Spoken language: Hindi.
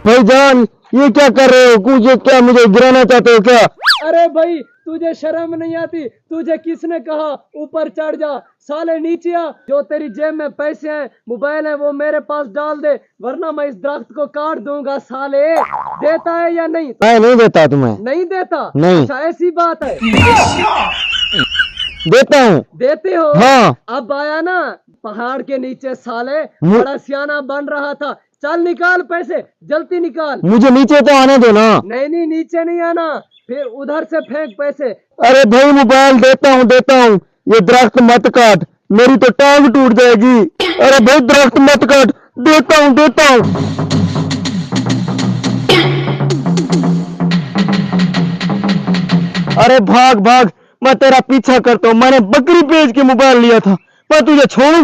भाईजान ये क्या कर रहे हो? कुछ क्या मुझे गिराना चाहते हो क्या? अरे भाई तुझे शर्म नहीं आती? तुझे किसने कहा ऊपर चढ़ जा? साले नीचे आ। जो तेरी जेब में पैसे हैं, मोबाइल है, वो मेरे पास डाल दे, वरना मैं इस दरख्त को काट दूंगा। साले देता है या नहीं? मैं नहीं देता तुम्हें। नहीं देता? नहीं। अच्छा ऐसी बात है। देता हूँ। देते हो? हाँ। अब आया ना पहाड़ के नीचे साले, बड़ा सियाना बन रहा था। चल निकाल पैसे, जल्दी निकाल। मुझे नीचे तो आने दो ना। नहीं नीचे नहीं आना, फिर उधर से फेंक पैसे। अरे भाई मोबाइल देता हूँ। ये दरख्त मत काट, मेरी तो टांग टूट जाएगी। अरे भाई दरख्त मत काट, देता हूँ। अरे भाग, मैं तेरा पीछा करता हूँ। मैंने बकरी बेच के मोबाइल लिया था, मैं तुझे छोड़ूंगा